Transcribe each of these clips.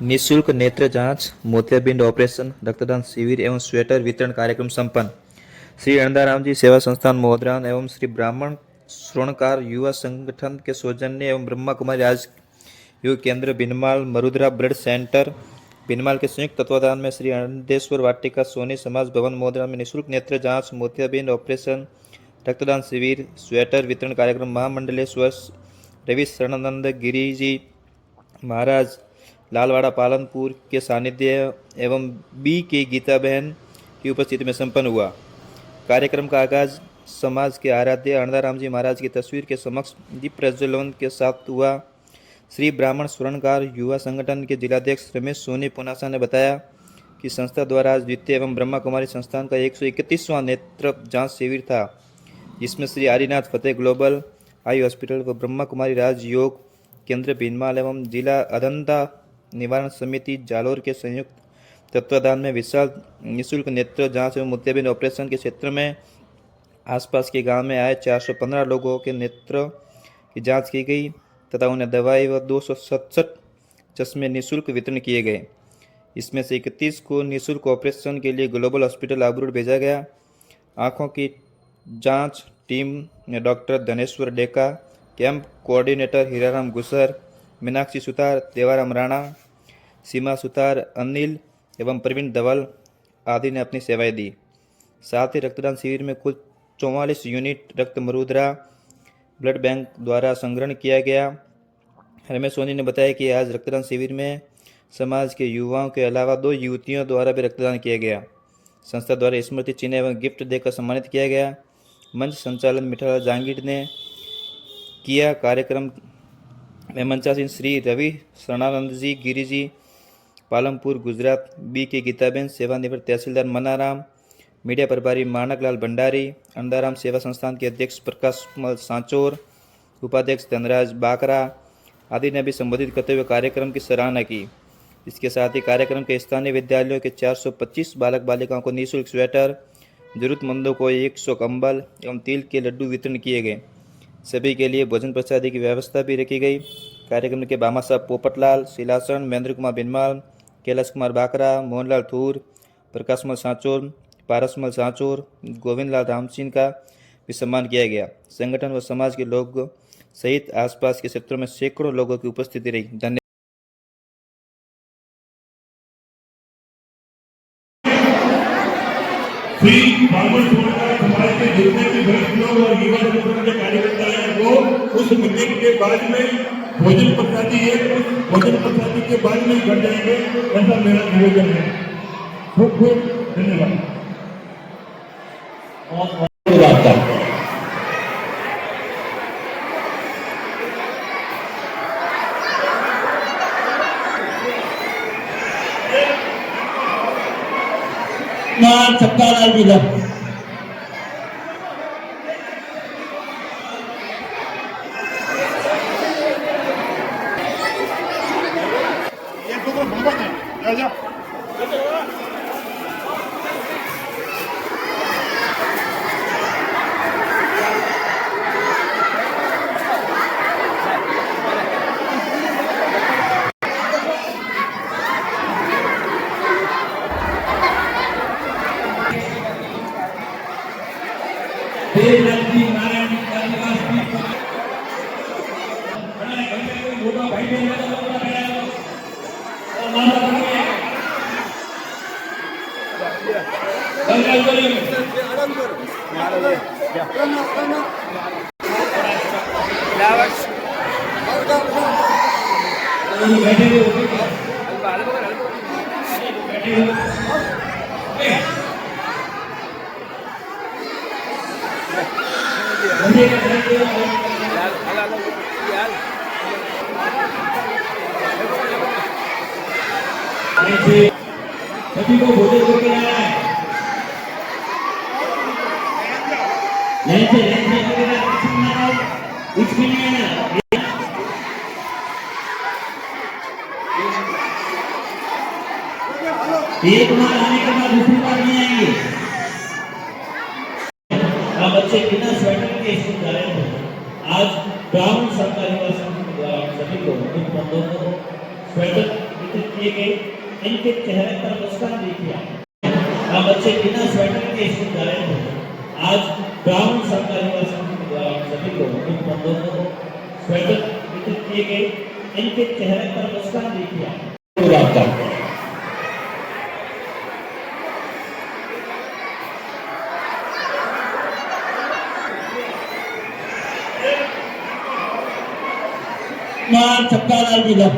निःशुल्क नेत्र जांच, मोतियाबिंद ऑपरेशन, रक्तदान शिविर एवं स्वेटर वितरण कार्यक्रम संपन्न। श्री अनंदाराम जी सेवा संस्थान मोहद्रान एवं श्री ब्राह्मण श्रोणकार युवा संगठन के सौजन्य एवं ब्रह्मा कुमारी राज युग केंद्र बिनमाल मरुद्रा ब्लड सेंटर बिनमाल के संयुक्त तत्वाधान में श्री अनंदेश्वर वाटिका सोनी समाज भवन मोहद्रा में निःशुल्क नेत्र जांच, मोतियाबिंद ऑपरेशन, रक्तदान शिविर, स्वेटर वितरण कार्यक्रम महामंडलेश्वर रवि शरणानंद गिरी जी महाराज लालवाड़ा पालनपुर के सानिध्य एवं बी के गीता बहन की उपस्थिति में संपन्न हुआ। कार्यक्रम का आगाज समाज के आराध्य अनंदाराम जी महाराज की तस्वीर के समक्ष दीप प्रज्वलन के साथ हुआ। श्री ब्राह्मण स्वर्णकार युवा संगठन के जिलाध्यक्ष रमेश सोनी पुनासा ने बताया कि संस्था द्वारा आज द्वितीय एवं ब्रह्मा कुमारी संस्थान का 131वां नेत्र जांच शिविर था, जिसमें श्री आदिनाथ फतेह ग्लोबल आई हॉस्पिटल व ब्रह्मा कुमारी राज योग केंद्र भीनमाल एवं जिला अंधता निवारण समिति जालोर के संयुक्त तत्वाधान में विशाल निःशुल्क नेत्र जांच एवं मोतियाबिंद ऑपरेशन के क्षेत्र में आसपास के गांव में आए 415 लोगों के नेत्र की जांच की गई तथा उन्हें दवाई व 267 चश्मे निःशुल्क वितरण किए गए। इसमें से 31 को निःशुल्क ऑपरेशन के लिए ग्लोबल हॉस्पिटल आबरूड भेजा गया। आँखों की जांच टीम ने doctor Dhaneshwar Deka, camp coordinator Hiraram Gusar, Meenakshi Sutar, Devaram Rana, Seema Sutar, Anil एवं प्रवीण धवल आदि ने अपनी सेवाएं दी। साथ ही रक्तदान शिविर में कुल 44 यूनिट रक्त मरुद्रा ब्लड बैंक द्वारा संग्रहण किया गया। रमेश सोनी ने बताया कि आज रक्तदान शिविर में समाज के युवाओं के अलावा 2 युवतियों द्वारा भी रक्तदान किया गया। संस्था द्वारा स्मृति चिन्ह एवं गिफ्ट देकर सम्मानित किया गया। मंच संचालन मिठाला जहांगीर ने किया। कार्यक्रम में मंचासीन श्री रवि शरणानंद जी गिरी जी पालमपुर गुजरात, बी के गीताबेन सेवानिवृत्त तहसीलदार मनाराम, मीडिया प्रभारी मानकलाल भंडारी, अनंदाराम सेवा संस्थान के अध्यक्ष प्रकाश मल सांचोर, उपाध्यक्ष धनराज बाकरा आदि ने भी संबोधित करते हुए कार्यक्रम की सराहना की। इसके साथ ही कार्यक्रम के स्थानीय विद्यालयों के 425 बालक बालिकाओं को निःशुल्क स्वेटर, जरूरतमंदों को 100 कंबल एवं तिल के लड्डू वितरण किए गए। सभी के लिए भोजन प्रसादी की व्यवस्था भी रखी गई। कार्यक्रम के बामा साहब पोपटलाल, शिलासन, महेंद्र कुमार बिनमाल, कैलाश कुमार बाकरा, मोहनलाल थूर, प्रकाशमल सांचोर, पारसमल सांचोर, गोविंदलाल रामसिंह का भी सम्मान किया गया। संगठन व समाज के लोग सहित आसपास के क्षेत्रों में सैकड़ों लोगों की उपस्थिति रही। धन्यवाद। समाज के जितने भी वरिष्ठ लोग और युवा संगठन के कार्यकर्ता हैं वो उस मीटिंग के बाद में भोजन प्रसादी भोजन प्रसादी के बाद में घर जाएंगे, ऐसा मेरा निवेदन है। खूब खूब धन्यवाद। चक्कालाल जिला सभी को भोजन करके आना है। एक बार आने के बाद दूसरी बार नहीं आएंगे। बच्चे बिना स्वेटर के स्कूल जा रहे हैं। आज ब्राह्मण सरकारी सभी को स्वेटर वितरित देखिए इनके चेहरे पर मुस्कान देखिए आप बच्चे बिना स्वेटर के स्कूल जा रहे हैं। आज ब्राह्मण सरकारी संघ के द्वारा सभी को इन बंधुओं को स्वेटर वितरित किए गए। इनके चेहरे पर मुस्कान देखिए आपका। चक्का डाल दिया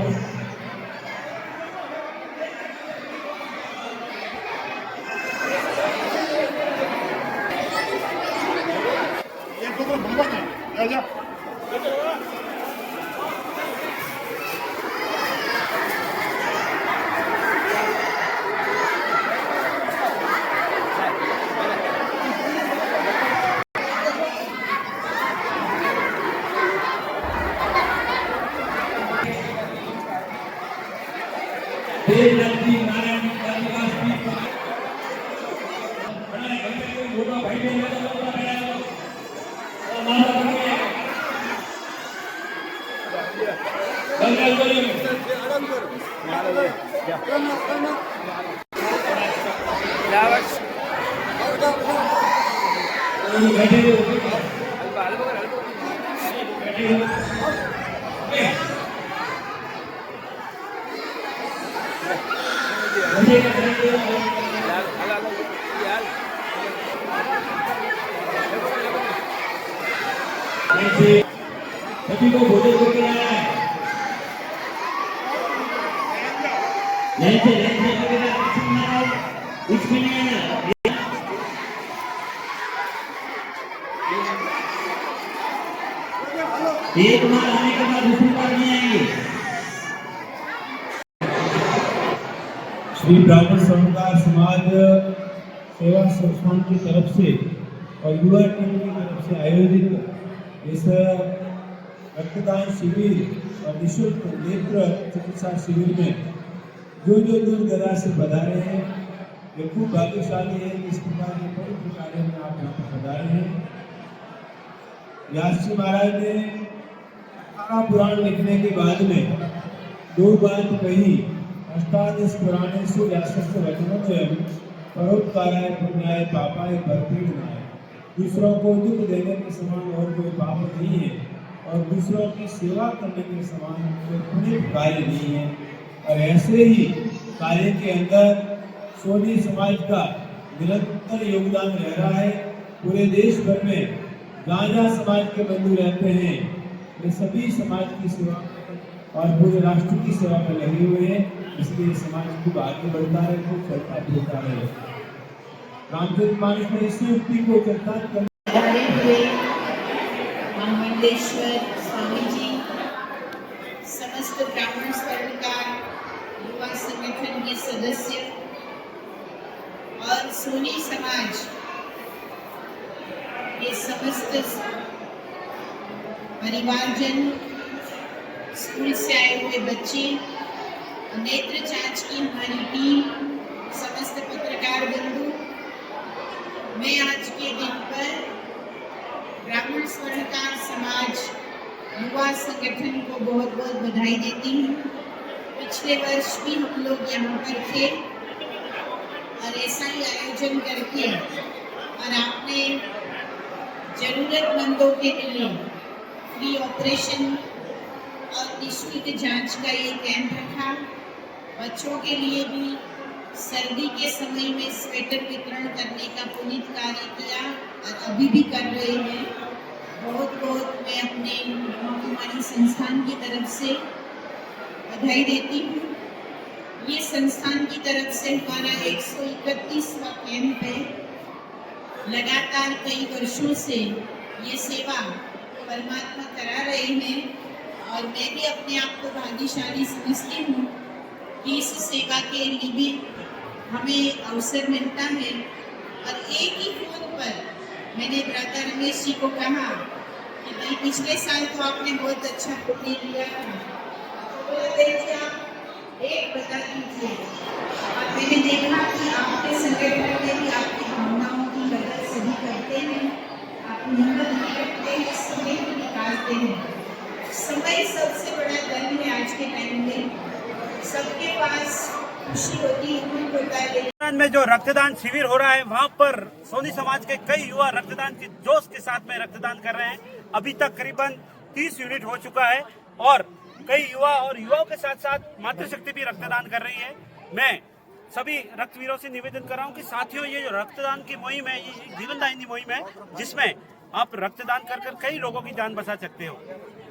सभी को भोजन करके आना है। इसके लिए एक बार आने के बाद दूसरी बार नहीं आएंगे। श्री ब्राह्मण समुदाय समाज सेवा संस्थान की तरफ से और युवा टीम की तरफ से आयोजित इस रक्तदान शिविर और निःशुल्क नेत्र चिकित्सा शिविर में जो दूर दराज से पधारे हैं ये खूब भाग्यशाली है कि इस प्रकार के पवित्र कार्य में आप यहाँ पर पधारे हैं। व्यास जी महाराज ने 18 पुराण लिखने के बाद में दो बात कही। अष्टादश पुराणेषु व्यासस्य वचनोऽयं परोपकाराय पुण्याय पापाय परपीडनाय। दूसरों को दुख देने के समान और कोई पाप नहीं है और दूसरों की सेवा करने के समान कोई पुण्य कार्य नहीं है। और ऐसे ही कार्य के अंदर सोनी समाज का निरंतर योगदान रह रहा है। पूरे देश भर में जहाँ जहाँ समाज के बंधु रहते हैं वे सभी समाज की सेवा और पूरे राष्ट्र की सेवा में लगे हुए हैं। इसलिए समाज खूब आगे बढ़ता है, खूब चलता फिरता है। रामचरितमानस में इसी युक्ति को चरितार्थ करने हुए मंगलेश्वर स्वामी जी, समस्त ब्राह्मण स्वर्णकार युवा संगठन के सदस्य और सोनी समाज के समस्त परिवारजन, स्कूल से आए हुए बच्चे, नेत्र जांच की हमारी टीम, समस्त पत्रकार बंधु, मैं आज के दिन पर ब्राह्मण स्वर्णकार समाज युवा संगठन को बहुत बहुत बधाई देती हूँ। पिछले वर्ष भी हम लोग यहाँ पर थे और ऐसा ही आयोजन करके और आपने जरूरतमंदों के लिए फ्री ऑपरेशन और निःशुल्क जांच का ये कैंप रखा। बच्चों के लिए भी सर्दी के समय में स्वेटर वितरण करने का पुनीत कार्य किया और अभी भी कर रहे हैं। बहुत बहुत मैं अपने ब्रह्मा कुमारी संस्थान की तरफ से बधाई देती हूँ। ये संस्थान की तरफ से हमारा 131वां कैंप है। लगातार कई वर्षों से ये सेवा परमात्मा करा रहे हैं और मैं भी अपने आप को भाग्यशाली समझती हूँ कि इस सेवा के लिए भी हमें अवसर मिलता है। और एक ही फोन पर मैंने भ्राता रमेश जी को कहा कि भाई पिछले साल तो आपने बहुत अच्छा पुण्य लिया था, तो आप एक बता दीजिए। और मैंने देखा कि आपके संगठन में भी आपकी भावनाओं की कदर सभी करते हैं, आप हिम्मत भी रखते हैं, समय भी निकालते हैं। समय सबसे बड़ा धन है आज के टाइम में। सबके पास खुशी होती है, दुख होता है, लेकिन रक्तदान में जो रक्तदान शिविर हो रहा है वहाँ पर सोनी समाज के कई युवा रक्तदान के जोश के साथ में रक्तदान कर रहे हैं। अभी तक करीबन 30 यूनिट हो चुका है और कई युवा और युवाओं के साथ साथ मातृशक्ति भी रक्तदान कर रही है। मैं सभी रक्तवीरों से निवेदन कर रहा हूँ कि साथियों, ये जो रक्तदान की मुहिम है, ये जीवनदायिनी मुहिम है जिसमें आप रक्तदान कर कई लोगों की जान बचा सकते हो,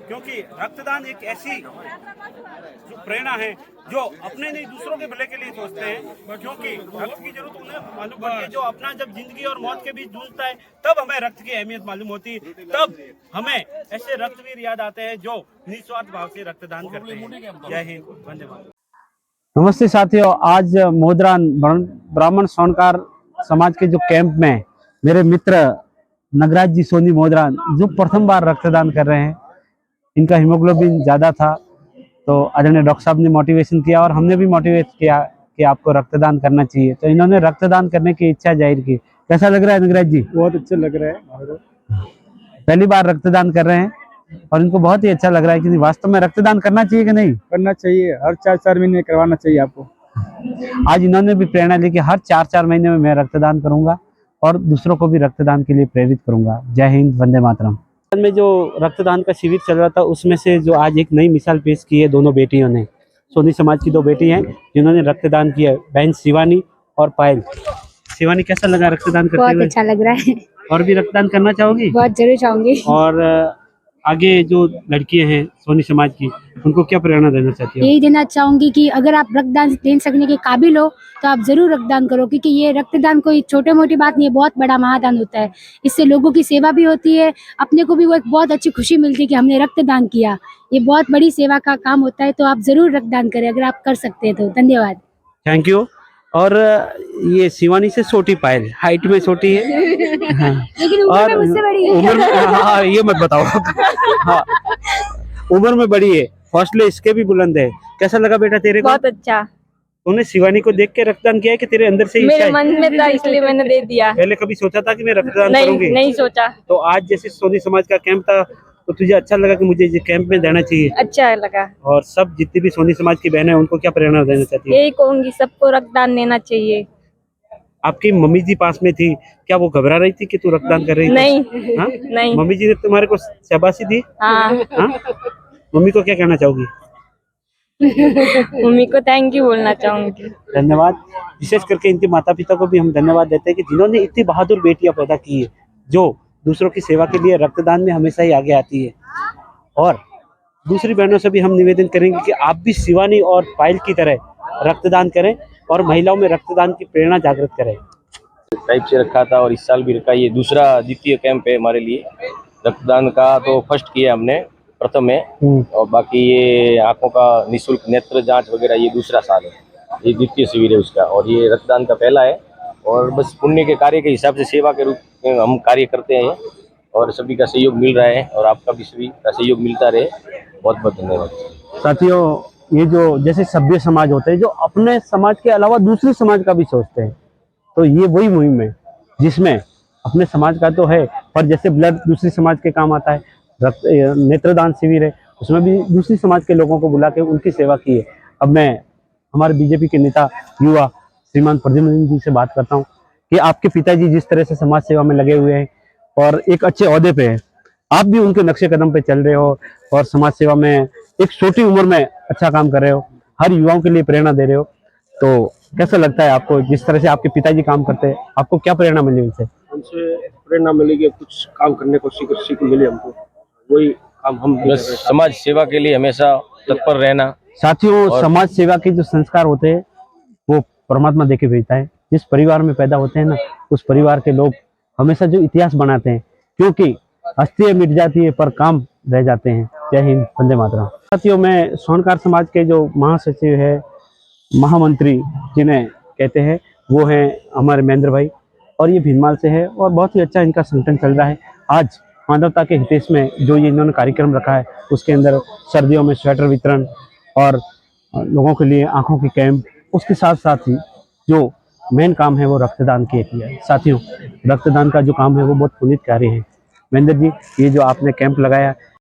क्योंकि रक्तदान एक ऐसी जो प्रेरणा है जो अपने नहीं दूसरों के भले के लिए सोचते हैं, क्योंकि रक्त की जरूरत उन्हें मालूम पड़ती है जो अपना जब जिंदगी और मौत के बीच जूझता है, तब हमें रक्त की अहमियत मालूम होती है, तब हमें ऐसे रक्तवीर याद आते हैं जो निस्वार्थ भाव से रक्तदान करते हैं। जय हिंद, वंदे मातरम। नमस्ते साथियों, आज मोदरान ब्राह्मण स्वर्णकार समाज के जो कैंप में मेरे मित्र नगराज जी सोनी मोदरान जो प्रथम बार रक्तदान कर रहे हैं, इनका हीमोग्लोबिन ज़्यादा था, तो आदरणीय डॉक्टर साहब ने मोटिवेशन किया और हमने भी मोटिवेट किया कि आपको रक्तदान करना चाहिए, तो इन्होंने रक्तदान करने की इच्छा जाहिर की। कैसा लग रहा है नगराज जी? बहुत अच्छा लग रहा है। पहली बार रक्तदान कर रहे हैं और इनको बहुत ही अच्छा लग रहा है कि वास्तव में रक्तदान करना चाहिए कि नहीं? करना चाहिए, हर 4-4 महीने करवाना चाहिए आपको। आज इन्होंने भी प्रेरणा ली कि हर 4-4 महीने में मैं रक्तदान करूंगा और दूसरों को भी रक्तदान के लिए प्रेरित करूंगा। जय हिंद, वंदे मातरम। में जो रक्तदान का शिविर चल रहा था उसमें से जो आज एक नई मिसाल पेश की है दोनों बेटियों ने, सोनी समाज की 2 बेटी हैं जिन्होंने रक्तदान किया, बहन शिवानी और पायल। शिवानी, कैसा लगा रक्तदान करते हुए? बहुत अच्छा लग रहा है। और भी रक्तदान करना चाहोगी? बहुत जरूर चाहूंगी। और आगे जो लड़कियां हैं सोनी समाज की, उनको क्या प्रेरणा देना चाहती हो? यही देना चाहूंगी कि अगर आप रक्तदान दे सकने के काबिल हो तो आप जरूर रक्तदान करो, क्योंकि ये रक्तदान कोई छोटे मोटी बात नहीं है, बहुत बड़ा महादान होता है। इससे लोगों की सेवा भी होती है, अपने को भी वो एक बहुत अच्छी खुशी मिलती है कि हमने रक्तदान किया। ये बहुत बड़ी सेवा का काम होता है, तो आप जरूर रक्तदान करें अगर आप कर सकते हैं तो। धन्यवाद। Thank you. और ये शिवानी से छोटी पायल, हाइट में छोटी है हाँ। लेकिन उम्र में मुझसे बड़ी है। उम्र में हाँ, ये मत बताओ हाँ, उम्र में बड़ी है, हौसले इसके भी बुलंद है। कैसा लगा बेटा तेरे को? बहुत अच्छा। तूने शिवानी को देख के रक्तदान किया है कि तेरे अंदर से ही मेरे मन में था इसलिए मैंने दे दिया। पहले कभी सोचा था कि मैं रक्तदान करूंगी? नहीं सोचा। तो आज जैसे सोनी समाज का कैंप था तो तुझे अच्छा लगा कि मुझे ये कैंप में देना चाहिए? अच्छा लगा। और सब जितनी भी सोनी समाज की बहनें हैं उनको क्या प्रेरणा देना चाहती है? यही कहूंगी, सबको रक्तदान देना चाहिए। आपकी मम्मी जी पास में थी, क्या वो घबरा रही थी कि तू रक्तदान कर रही थी? नहीं हाँ? नहीं। मम्मी जी ने तुम्हारे को शाबाशी दी? हाँ। हाँ? मम्मी को क्या कहना चाहोगी? मम्मी को थैंक यू बोलना चाहूंगी। धन्यवाद। विशेष करके इनके माता पिता को भी हम धन्यवाद देते हैं कि जिन्होंने इतनी बहादुर बेटियां पैदा की है जो दूसरों की सेवा के लिए रक्तदान में हमेशा ही आगे आती है। और दूसरी बहनों से भी हम निवेदन करेंगे कि आप भी शिवानी और पायल की तरह रक्तदान करें और महिलाओं में रक्तदान की प्रेरणा जागृत करें। टाइप से रखा था और इस साल भी रखा। ये दूसरा द्वितीय कैंप है हमारे लिए। रक्तदान का तो फर्स्ट किया हमने, प्रथम है, और बाकी ये आंखों का निःशुल्क नेत्र जांच वगैरह ये दूसरा साल है, ये द्वितीय शिविर है उसका, और ये रक्तदान का पहला है। और बस पुण्य के कार्य के हिसाब से सेवा के रूप में हम कार्य करते हैं और सभी का सहयोग मिल रहा है और आपका भी सभी का सहयोग मिलता रहे। बहुत बहुत धन्यवाद साथियों। ये जो जैसे सभ्य समाज होते हैं जो अपने समाज के अलावा दूसरे समाज का भी सोचते हैं, तो ये वही मुहिम है जिसमें अपने समाज का तो है पर जैसे ब्लड दूसरी समाज के काम आता है, नेत्रदान शिविर है उसमें भी दूसरी समाज के लोगों को बुला के उनकी सेवा की है। अब मैं हमारे बीजेपी के नेता युवा श्रीमान प्रद्युम्न जी से बात करता हूँ कि आपके पिताजी जिस तरह से समाज सेवा में लगे हुए हैं और एक अच्छे ओहदे पे है, आप भी उनके नक्शे कदम पे चल रहे हो और समाज सेवा में एक छोटी उम्र में अच्छा काम कर रहे हो, हर युवाओं के लिए प्रेरणा दे रहे हो, तो कैसा लगता है आपको जिस तरह से आपके पिताजी काम करते हैं? आपको क्या प्रेरणा मिली उनसे? उनसे प्रेरणा मिलेगी, कुछ काम करने को सीख मिली हमको, वही काम हम बस समाज सेवा के लिए हमेशा तत्पर रहना। साथियों, समाज सेवा के जो संस्कार होते हैं वो परमात्मा देके भेजता है। जिस परिवार में पैदा होते हैं ना, उस परिवार के लोग हमेशा जो इतिहास बनाते हैं, क्योंकि हस्ती मिट जाती है पर काम रह जाते हैं। जय हिंद, वंदे मातरम। साथियों, मैं स्वर्णकार समाज के जो महासचिव है, महामंत्री जिन्हें कहते हैं, वो हैं हमारे महेंद्र भाई और ये भीनमाल से है और बहुत ही अच्छा इनका संगठन चल रहा है। आज मानवता के हितेश में जो ये इन्होंने कार्यक्रम रखा है उसके अंदर सर्दियों में स्वेटर वितरण और लोगों के लिए आंखों की कैंप, उसके साथ साथ ही जो मेन काम है वो रक्तदान किया है। साथियों, रक्तदान का जो काम है वो बहुत पुनीत कार्य है। महेंद्र जी, ये जो आपने कैंप लगाया